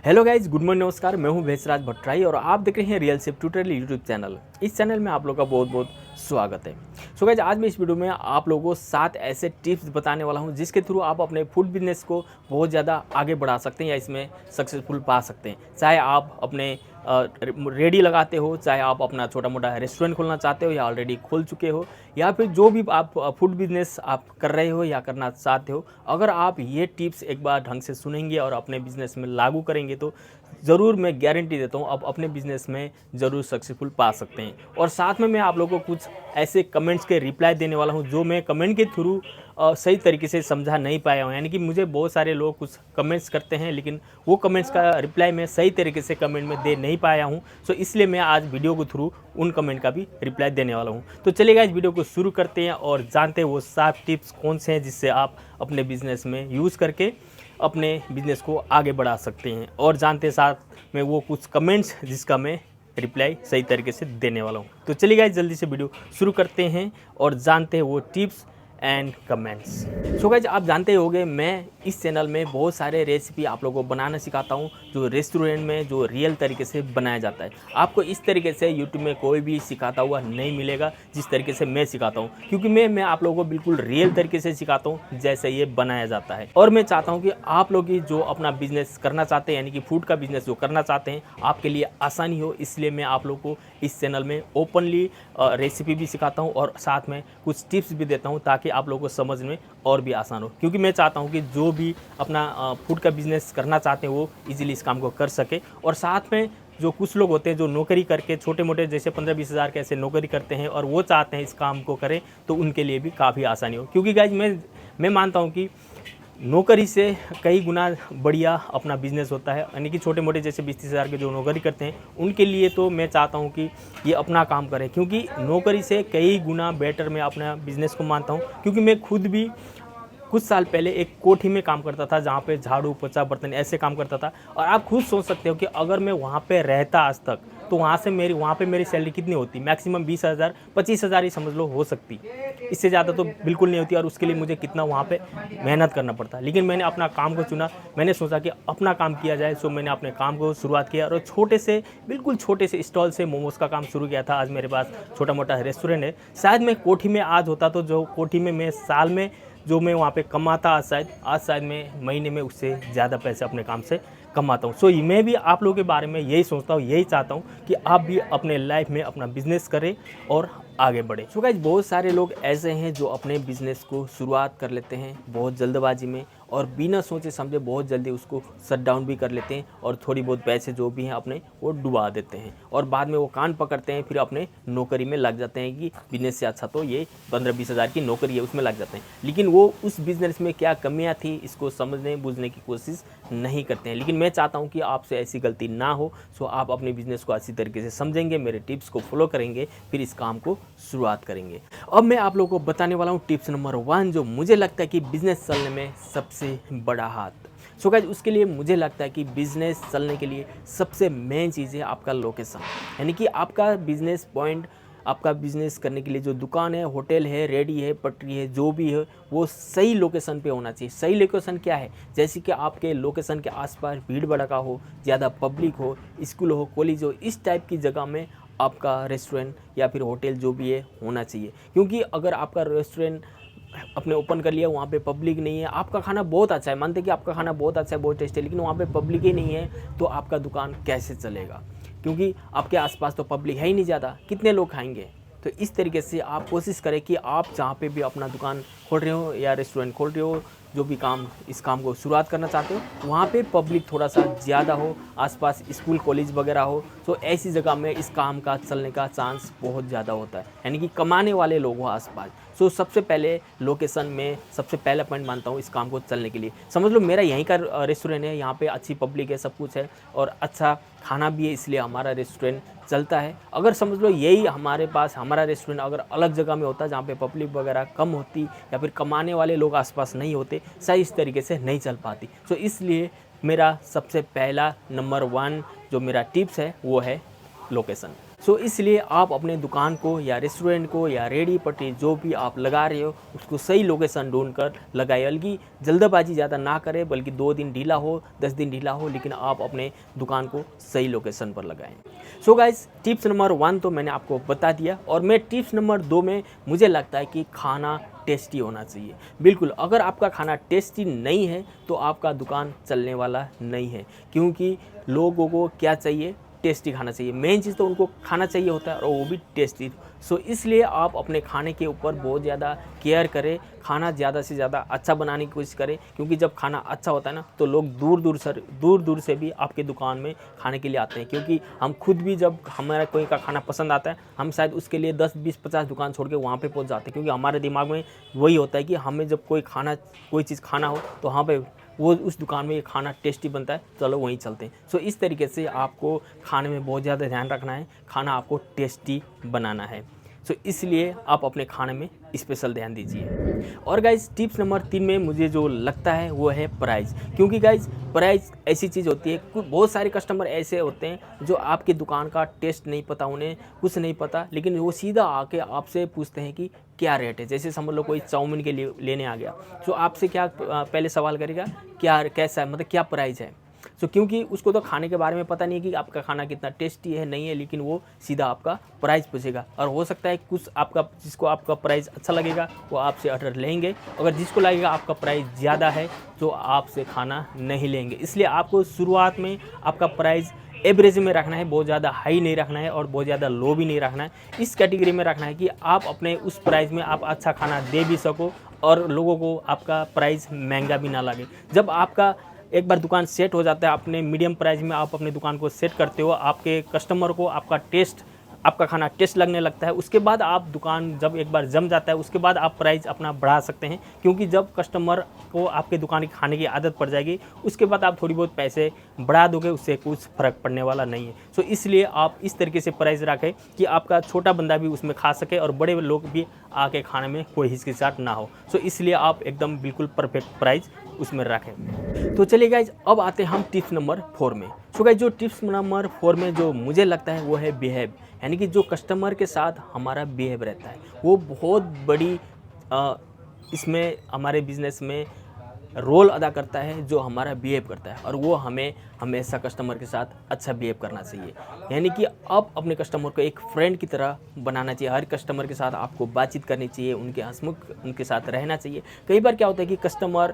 Hello guys, good morning, नमस्कार। मैं हूं भेषराज भट्टराई और आप देख रहे हैं real chef tutorial YouTube channel. इस चैनल में आप लोगों का बहुत बहुत स्वागत है। सो गाइज, आज मैं इस वीडियो में आप लोगों को 7 ऐसे टिप्स बताने वाला हूं जिसके थ्रू आप अपने फूड बिजनेस को बहुत ज़्यादा आगे बढ़ा सकते हैं या इसमें सक्सेसफुल पा सकते हैं। चाहे आप अपने रेडी लगाते हो, चाहे आप अपना छोटा मोटा रेस्टोरेंट खोलना चाहते हो या ऑलरेडी खोल चुके हो, या फिर जो भी आप फूड बिजनेस आप कर रहे हो या करना चाहते हो, अगर आप ये टिप्स एक बार ढंग से सुनेंगे और अपने बिजनेस में लागू करेंगे तो ज़रूर मैं गारंटी देता हूँ आप अपने बिजनेस में ज़रूर सक्सेसफुल पा सकते हैं। और साथ में मैं आप लोगों को कुछ ऐसे कमेंट्स के रिप्लाई देने वाला हूँ जो मैं कमेंट के थ्रू सही तरीके से समझा नहीं पाया हूँ। यानी कि मुझे बहुत सारे लोग कुछ कमेंट्स करते हैं लेकिन वो कमेंट्स का रिप्लाई मैं सही तरीके से कमेंट में दे नहीं पाया हूँ। सो इसलिए मैं आज वीडियो के थ्रू उन कमेंट का भी रिप्लाई देने वाला हूँ। तो चलिएगा, इस वीडियो को शुरू करते हैं और जानते हैं वो 7 टिप्स कौन से हैं जिससे आप अपने बिजनेस में यूज़ करके अपने बिजनेस को आगे बढ़ा सकते हैं। और जानते साथ में वो कुछ कमेंट्स जिसका मैं रिप्लाई सही तरीके से देने वाला हूँ। तो चलिए गाइस, जल्दी से वीडियो शुरू करते हैं और जानते हैं वो tips and comments. So guys, आप जानते होंगे मैं इस चैनल में बहुत सारे रेसिपी आप लोगों को बनाना सिखाता हूँ जो रेस्टोरेंट में जो रियल तरीके से बनाया जाता है। आपको इस तरीके से यूट्यूब में कोई भी सिखाता हुआ नहीं मिलेगा जिस तरीके से मैं सिखाता हूँ, क्योंकि मैं आप लोगों को बिल्कुल रियल तरीके से सिखाता हूँ जैसे ये बनाया जाता है। और मैं चाहता हूँ कि आप लोग जो अपना बिजनेस करना चाहते हैं, यानी कि फूड का बिजनेस जो करना चाहते हैं, आपके लिए आसानी हो। इसलिए मैं आप लोग को इस चैनल में ओपनली रेसिपी भी सिखाता हूँ और साथ में कुछ टिप्स भी देता हूँ ताकि आप लोगों को समझ में और भी आसान हो। क्योंकि मैं चाहता हूँ कि जो भी अपना फूड का बिजनेस करना चाहते हैं वो इजीली इस काम को कर सके। और साथ में जो कुछ लोग होते हैं जो नौकरी करके छोटे मोटे जैसे 15-20 हज़ार के ऐसे नौकरी करते हैं और वो चाहते हैं इस काम को करें, तो उनके लिए भी काफ़ी आसानी हो। क्योंकि गाइज मैं मानता हूँ कि नौकरी से कई गुना बढ़िया अपना बिजनेस होता है। यानी कि छोटे मोटे जैसे 20-30 हज़ार के जो नौकरी करते हैं उनके लिए तो मैं चाहता हूं कि ये अपना काम करें, क्योंकि नौकरी से कई गुना बेटर मैं अपना बिजनेस को मानता हूं। क्योंकि मैं खुद भी कुछ साल पहले एक कोठी में काम करता था जहाँ पे झाड़ू पोछा बर्तन ऐसे काम करता था। और आप खुद सोच सकते हो कि अगर मैं वहाँ पे रहता आज तक तो वहाँ पे मेरी सैलरी कितनी होती। मैक्सिमम 20,000 25,000 ही समझ लो हो सकती, इससे ज़्यादा तो बिल्कुल नहीं होती। और उसके लिए मुझे कितना वहाँ पे मेहनत करना पड़ता। लेकिन मैंने अपना काम को चुना, मैंने सोचा कि अपना काम किया जाए। सो मैंने अपने काम को शुरुआत किया और बिल्कुल छोटे से स्टॉल से मोमोज़ का काम शुरू किया था। आज मेरे पास छोटा मोटा रेस्टोरेंट है। शायद मैं कोठी में आज होता तो जो कोठी में मैं साल में जो मैं वहाँ पे कमाता आज शायद मैं महीने में उससे ज़्यादा पैसे अपने काम से कमाता हूँ। सो मैं भी आप लोगों के बारे में यही सोचता हूँ, यही चाहता हूँ कि आप भी अपने लाइफ में अपना बिजनेस करें और आगे बढ़े। सो गाइस, बहुत सारे लोग ऐसे हैं जो अपने बिजनेस को शुरुआत कर लेते हैं बहुत जल्दबाजी में और बिना सोचे समझे बहुत जल्दी उसको शट डाउन भी कर लेते हैं और थोड़ी बहुत पैसे जो भी हैं अपने वो डुबा देते हैं। और बाद में वो कान पकड़ते हैं, फिर अपने नौकरी में लग जाते हैं कि बिजनेस से अच्छा तो ये 15-20 हज़ार की नौकरी है, उसमें लग जाते हैं। लेकिन वो उस बिज़नेस में क्या कमियाँ थी इसको समझने बूझने की कोशिश नहीं करते हैं। लेकिन मैं चाहता हूँ कि आपसे ऐसी गलती ना हो। सो आप अपने बिजनेस को अच्छी तरीके से समझेंगे, मेरे टिप्स को फॉलो करेंगे, फिर इस काम को शुरुआत करेंगे। अब मैं आप लोगों को बताने वाला हूँ टिप्स नंबर 1, जो मुझे लगता है कि बिजनेस चलने में सबसे बड़ा हाथ। सो गाइस, उसके लिए मुझे लगता है कि बिजनेस चलने के लिए सबसे मेन चीज़ है आपका लोकेशन। यानी कि आपका बिजनेस पॉइंट, आपका बिजनेस करने के लिए जो दुकान है, होटल है, रेडी है, पटरी है, जो भी है वो सही लोकेशन पे होना चाहिए। सही लोकेशन क्या है? जैसे कि आपके लोकेशन के आसपास भीड़ भड़का हो, ज़्यादा पब्लिक हो, स्कूल हो, कॉलेज हो, इस टाइप की जगह में आपका रेस्टोरेंट या फिर होटल जो भी है होना चाहिए। क्योंकि अगर आपका रेस्टोरेंट अपने ओपन कर लिया, वहाँ पे पब्लिक नहीं है, आपका खाना बहुत अच्छा है, मानते कि आपका खाना बहुत अच्छा है, बहुत टेस्टी है, लेकिन वहाँ पे पब्लिक ही नहीं है, तो आपका दुकान कैसे चलेगा? क्योंकि आपके आसपास तो पब्लिक है ही नहीं ज़्यादा, कितने लोग खाएंगे? तो इस तरीके से आप कोशिश करें कि आप जहाँ पे भी अपना दुकान खोल रहे हो या रेस्टोरेंट खोल रहे हो, जो भी इस काम को शुरुआत करना चाहते हो, वहाँ पे पब्लिक थोड़ा सा ज़्यादा हो, आसपास स्कूल कॉलेज वगैरह हो। तो ऐसी जगह में इस काम का चलने का चांस बहुत ज़्यादा होता है, यानी कि कमाने वाले लोग हो आसपास। सो सबसे पहले लोकेशन में सबसे पहला पॉइंट मानता हूँ इस काम को चलने के लिए। समझ लो मेरा यहीं का रेस्टोरेंट है, यहाँ पे अच्छी पब्लिक है, सब कुछ है और अच्छा खाना भी है, इसलिए हमारा रेस्टोरेंट चलता है। अगर समझ लो यही हमारा रेस्टोरेंट अगर अलग जगह में होता जहाँ पे पब्लिक वगैरह कम होती या फिर कमाने वाले लोग आसपास नहीं होते, सही इस तरीके से नहीं चल पाती। सो इसलिए मेरा सबसे पहला नंबर 1 जो मेरा टिप्स है वो है लोकेशन। सो इसलिए आप अपने दुकान को या रेस्टोरेंट को या रेडी पट्टी जो भी आप लगा रहे हो उसको सही लोकेशन ढूंढ कर लगाए, बल्कि जल्दबाजी ज़्यादा ना करें, बल्कि 2 दिन ढीला हो 10 दिन ढीला हो, लेकिन आप अपने दुकान को सही लोकेशन पर लगाएं। सो गाइस, टिप्स नंबर 1 तो मैंने आपको बता दिया, और मैं टिप्स नंबर 2 में मुझे लगता है कि खाना टेस्टी होना चाहिए। बिल्कुल, अगर आपका खाना टेस्टी नहीं है तो आपका दुकान चलने वाला नहीं है, क्योंकि लोगों को क्या चाहिए, टेस्टी खाना चाहिए। मेन चीज़ तो उनको खाना चाहिए होता है, और वो भी टेस्टी। सो इसलिए आप अपने खाने के ऊपर बहुत ज़्यादा केयर करें, खाना ज़्यादा से ज़्यादा अच्छा बनाने की कोशिश करें, क्योंकि जब खाना अच्छा होता है ना तो लोग दूर दूर से भी आपके दुकान में खाने के लिए आते हैं। क्योंकि हम खुद भी जब हमारा कोई का खाना पसंद आता है, हम शायद उसके लिए 10 20 50 दुकान छोड़ के वहाँ पे पहुँच जाते हैं, क्योंकि हमारे दिमाग में वही होता है कि हमें जब कोई चीज़ खाना हो तो वहाँ पे वो उस दुकान में ये खाना टेस्टी बनता है, चलो वहीं चलते हैं। सो इस तरीके से आपको खाने में बहुत ज़्यादा ध्यान रखना है, खाना आपको टेस्टी बनाना है। सो इसलिए आप अपने खाने में स्पेशल ध्यान दीजिए। और गाइज, टिप्स नंबर 3 में मुझे जो लगता है वो है प्राइस। क्योंकि गाइज, प्राइस ऐसी चीज़ होती है, बहुत सारे कस्टमर ऐसे होते हैं जो आपकी दुकान का टेस्ट नहीं पता, उन्हें कुछ नहीं पता, लेकिन वो सीधा आके आपसे पूछते हैं कि क्या रेट है। जैसे समझ लो कोई चाउमीन के लिए लेने आ गया, तो आपसे क्या पहले सवाल करेगा, क्या कैसा है, मतलब क्या प्राइस है। सो क्योंकि उसको तो खाने के बारे में पता नहीं है कि आपका खाना कितना टेस्टी है नहीं है, लेकिन वो सीधा आपका प्राइस पूछेगा। और हो सकता है कुछ जिसको आपका प्राइस अच्छा लगेगा वो आपसे ऑर्डर लेंगे, अगर जिसको लगेगा आपका प्राइस ज़्यादा है तो आपसे खाना नहीं लेंगे। इसलिए आपको शुरुआत में आपका प्राइस एवरेज में रखना है, बहुत ज़्यादा हाई नहीं रखना है और बहुत ज़्यादा लो भी नहीं रखना है। इस कैटेगरी में रखना है कि आप अपने उस प्राइस में आप अच्छा खाना दे भी सको और लोगों को आपका प्राइस महंगा भी ना लगे। जब आपका एक बार दुकान सेट हो जाता है, अपने मीडियम प्राइस में आप अपनी दुकान को सेट करते हो, आपके कस्टमर को आपका खाना टेस्ट लगने लगता है, उसके बाद आप दुकान जब एक बार जम जाता है उसके बाद आप प्राइस अपना बढ़ा सकते हैं। क्योंकि जब कस्टमर को आपके दुकान के खाने की आदत पड़ जाएगी, उसके बाद आप थोड़ी बहुत पैसे बढ़ा दोगे, उससे कुछ फ़र्क पड़ने वाला नहीं है। सो इसलिए आप इस तरीके से प्राइस रखें कि आपका छोटा बंदा भी उसमें खा सके और बड़े लोग भी आके खाने में कोई हिचकिचाहट ना हो। सो इसलिए आप एकदम बिल्कुल परफेक्ट प्राइस उसमें रखें। तो चलिए गाइज, अब आते हैं हम टिप्स नंबर 4 में। सो गाइज, जो टिप्स नंबर 4 में जो मुझे लगता है वो है बिहेव, यानी कि जो कस्टमर के साथ हमारा बिहेव रहता है वो बहुत बड़ी इसमें हमारे बिजनेस में रोल अदा करता है। जो हमारा बिहेव करता है, और वो हमें हमेशा कस्टमर के साथ अच्छा बिहेव करना चाहिए। यानी कि आप अपने कस्टमर को एक फ्रेंड की तरह बनाना चाहिए। हर कस्टमर के साथ आपको बातचीत करनी चाहिए, उनके हंसमुख उनके साथ रहना चाहिए। कई बार क्या होता है कि कस्टमर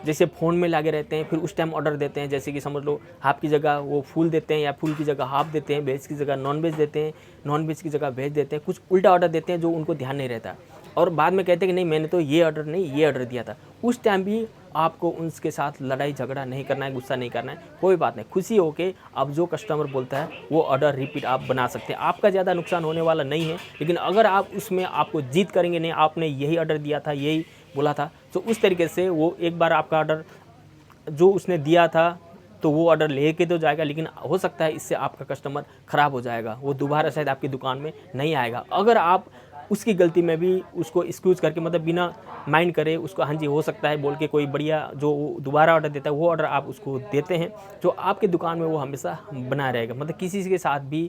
जैसे फ़ोन में लगे रहते हैं, फिर उस टाइम ऑर्डर देते हैं, जैसे कि समझ लो हाफ की जगह वो फुल देते हैं, या फुल की जगह हाफ देते हैं, वेज की जगह नॉन वेज देते हैं, नॉन वेज की जगह वेज देते हैं, कुछ उल्टा ऑर्डर देते हैं जो उनको ध्यान नहीं रहता, और बाद में कहते हैं कि नहीं मैंने तो ये ऑर्डर नहीं ये ऑर्डर दिया था। उस टाइम भी आपको उनके साथ लड़ाई झगड़ा नहीं करना है, गुस्सा नहीं करना है, कोई बात नहीं, खुशी होके अब जो कस्टमर बोलता है वो ऑर्डर रिपीट आप बना सकते हैं। आपका ज़्यादा नुकसान होने वाला नहीं है, लेकिन अगर आप उसमें आपको जीत करेंगे, नहीं आपने यही ऑर्डर दिया था, यही बोला था, तो उस तरीके से वो एक बार आपका ऑर्डर जो उसने दिया था तो वो ऑर्डर लेके तो जाएगा, लेकिन हो सकता है इससे आपका कस्टमर ख़राब हो जाएगा, वो दोबारा शायद आपकी दुकान में नहीं आएगा। अगर आप उसकी गलती में भी उसको एक्सक्यूज़ करके, मतलब बिना माइंड करे उसको हाँ जी हो सकता है बोल के कोई बढ़िया जो दोबारा ऑर्डर देता है वो ऑर्डर आप उसको देते हैं, तो आपकी दुकान में वो हमेशा बना रहेगा। मतलब किसी के साथ भी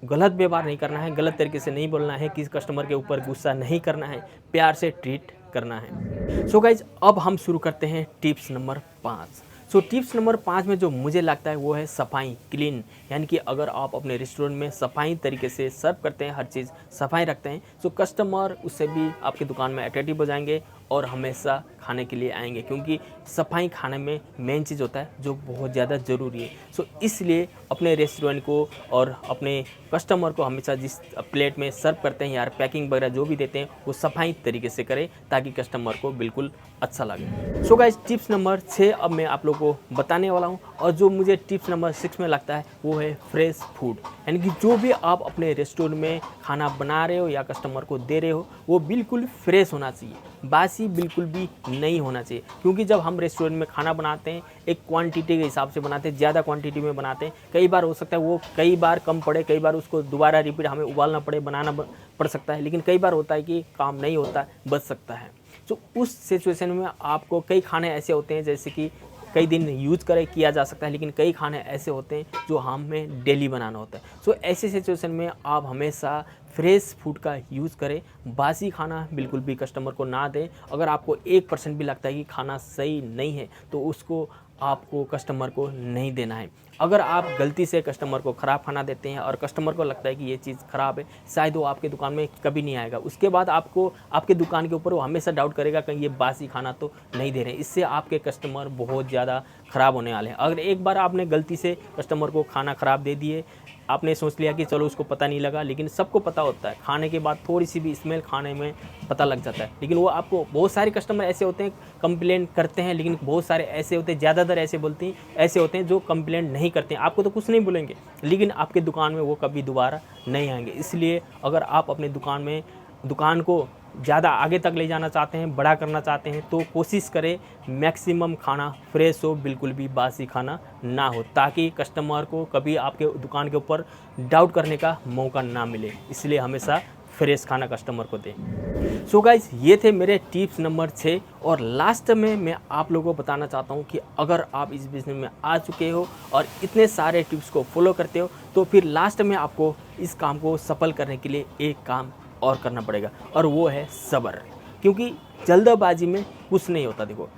गलत व्यवहार नहीं करना है, गलत तरीके से नहीं बोलना है, किसी कस्टमर के ऊपर गुस्सा नहीं करना है, प्यार से ट्रीट करना है। सो गाइज, अब हम शुरू करते हैं टिप्स नंबर 5। सो टिप्स नंबर 5 में जो मुझे लगता है वो है सफाई, क्लीन। यानी कि अगर आप अपने रेस्टोरेंट में सफाई तरीके से सर्व करते हैं, हर चीज़ सफाई रखते हैं, तो कस्टमर उससे भी आपकी दुकान में अट्रैक्टिव हो जाएंगे और हमेशा खाने के लिए आएंगे, क्योंकि सफाई खाने में मेन चीज़ होता है जो बहुत ज़्यादा ज़रूरी है। सो इसलिए अपने रेस्टोरेंट को और अपने कस्टमर को हमेशा जिस प्लेट में सर्व करते हैं या पैकिंग वगैरह जो भी देते हैं वो सफाई तरीके से करें, ताकि कस्टमर को बिल्कुल अच्छा लगे। सो गाइस, टिप्स नंबर 6 अब मैं आप लोगों को बताने वाला हूँ, और जो मुझे टिप्स नंबर 6 में लगता है वो है फ्रेश फूड। यानी कि जो भी आप अपने रेस्टोरेंट में खाना बना रहे हो या कस्टमर को दे रहे हो वो बिल्कुल फ्रेश होना चाहिए, बासी बिल्कुल भी नहीं होना चाहिए। क्योंकि जब हम रेस्टोरेंट में खाना बनाते हैं एक क्वांटिटी के हिसाब से बनाते हैं, ज़्यादा क्वांटिटी में बनाते हैं, कई बार हो सकता है वो कई बार कम पड़े, कई बार उसको दोबारा रिपीट हमें उबालना पड़े, बनाना पड़ सकता है, लेकिन कई बार होता है कि काम नहीं होता, बच सकता है। तो उस सिचुएशन में आपको कई खाने ऐसे होते हैं जैसे कि कई दिन यूज़ किया जा सकता है, लेकिन कई खाने ऐसे होते हैं जो हमें डेली बनाना होता है। सो ऐसे सिचुएशन में आप हमेशा फ्रेश फूड का यूज़ करें, बासी खाना बिल्कुल भी कस्टमर को ना दें। अगर आपको 1% भी लगता है कि खाना सही नहीं है तो उसको आपको कस्टमर को नहीं देना है। अगर आप गलती से कस्टमर को ख़राब खाना देते हैं और कस्टमर को लगता है कि ये चीज़ ख़राब है, शायद वो आपके दुकान में कभी नहीं आएगा। उसके बाद आपको आपके दुकान के ऊपर वो हमेशा डाउट करेगा कहीं ये बासी खाना तो नहीं दे रहे हैं। इससे आपके कस्टमर बहुत ज़्यादा ख़राब होने वाले हैं। अगर एक बार आपने गलती से कस्टमर को खाना ख़राब दे दिए, आपने सोच लिया कि चलो उसको पता नहीं लगा, लेकिन सबको पता होता है खाने के बाद थोड़ी सी भी स्मेल खाने में पता लग जाता है। लेकिन वो आपको, बहुत सारे कस्टमर ऐसे होते हैं कंप्लेंट करते हैं, लेकिन बहुत सारे ऐसे होते हैं, ज़्यादातर ऐसे होते हैं जो कंप्लेंट नहीं करते हैं। आपको तो कुछ नहीं बोलेंगे, लेकिन आपके दुकान में वो कभी दोबारा नहीं आएंगे। इसलिए अगर आप अपने दुकान को ज़्यादा आगे तक ले जाना चाहते हैं, बड़ा करना चाहते हैं, तो कोशिश करें मैक्सिमम खाना फ्रेश हो, बिल्कुल भी बासी खाना ना हो, ताकि कस्टमर को कभी आपके दुकान के ऊपर डाउट करने का मौका ना मिले। इसलिए हमेशा फ्रेश खाना कस्टमर को दें। सो गाइज, ये थे मेरे टिप्स नंबर 6। और लास्ट में मैं आप लोगों को बताना चाहता हूँ कि अगर आप इस बिज़नेस में आ चुके हो और इतने सारे टिप्स को फॉलो करते हो, तो फिर लास्ट में आपको इस काम को सफल करने के लिए एक काम और करना पड़ेगा, और वो है सब्र। क्योंकि जल्दबाजी में कुछ नहीं होता। देखो,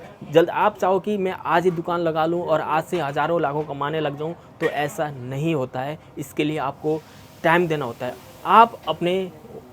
आप चाहो कि मैं आज ही दुकान लगा लूँ और आज से हज़ारों लाखों कमाने लग जाऊँ, तो ऐसा नहीं होता है। इसके लिए आपको टाइम देना होता है। आप अपने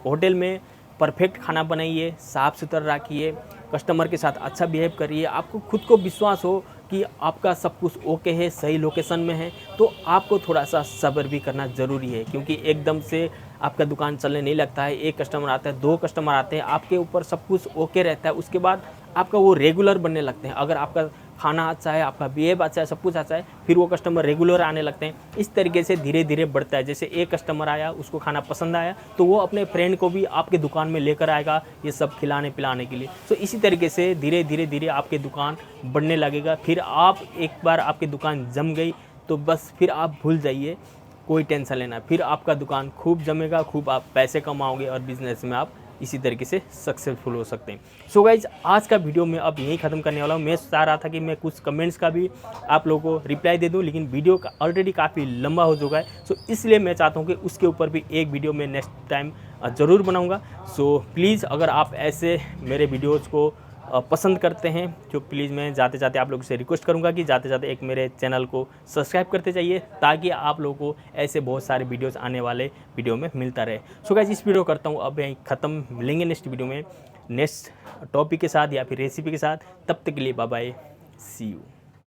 होटल में परफेक्ट खाना बनाइए, साफ़ सुथरा रखिए, कस्टमर के साथ अच्छा बिहेव करिए। आपको खुद को विश्वास हो कि आपका सब कुछ ओके है, सही लोकेशन में है, तो आपको थोड़ा सा सब्र भी करना ज़रूरी है। क्योंकि एकदम से आपका दुकान चलने नहीं लगता है। एक कस्टमर आता है, 2 कस्टमर आते हैं, आपके ऊपर सब कुछ ओके रहता है, उसके बाद आपका वो रेगुलर बनने लगते हैं। अगर आपका खाना अच्छा है, आपका बिहेव अच्छा है, सब कुछ अच्छा है, फिर वो कस्टमर रेगुलर आने लगते हैं। इस तरीके से धीरे धीरे बढ़ता है। जैसे एक कस्टमर आया, उसको खाना पसंद आया, तो वो अपने फ्रेंड को भी आपके दुकान में लेकर आएगा ये सब खिलाने पिलाने के लिए। तो इसी तरीके से धीरे धीरे आपकी दुकान बढ़ने लगेगा। फिर आप एक बार आपकी दुकान जम गई तो बस फिर आप भूल जाइए कोई टेंशन लेना। फिर आपका दुकान खूब जमेगा, खूब आप पैसे कमाओगे और बिज़नेस में आप इसी तरीके से सक्सेसफुल हो सकते हैं। सो गाइज, आज का वीडियो मैं अब यहीं ख़त्म करने वाला हूँ। मैं चाह रहा था कि मैं कुछ कमेंट्स का भी आप लोगों को रिप्लाई दे दूँ, लेकिन वीडियो का ऑलरेडी काफ़ी लंबा हो चुका है। सो इसलिए मैं चाहता हूँ कि उसके ऊपर भी एक वीडियो मैं नेक्स्ट टाइम ज़रूर बनाऊँगा। सो प्लीज़, अगर आप ऐसे मेरे वीडियोज़ को पसंद करते हैं, तो प्लीज़ मैं जाते जाते आप लोगों से रिक्वेस्ट करूंगा कि जाते जाते एक मेरे चैनल को सब्सक्राइब करते जाइए, ताकि आप लोगों को ऐसे बहुत सारे वीडियोस आने वाले वीडियो में मिलता रहे। सो गाइस, इस वीडियो करता हूँ अब यहीं ख़त्म। मिलेंगे नेक्स्ट वीडियो में नेक्स्ट टॉपिक के साथ या फिर रेसिपी के साथ। तब तक के लिए बाय बाय, सी यू।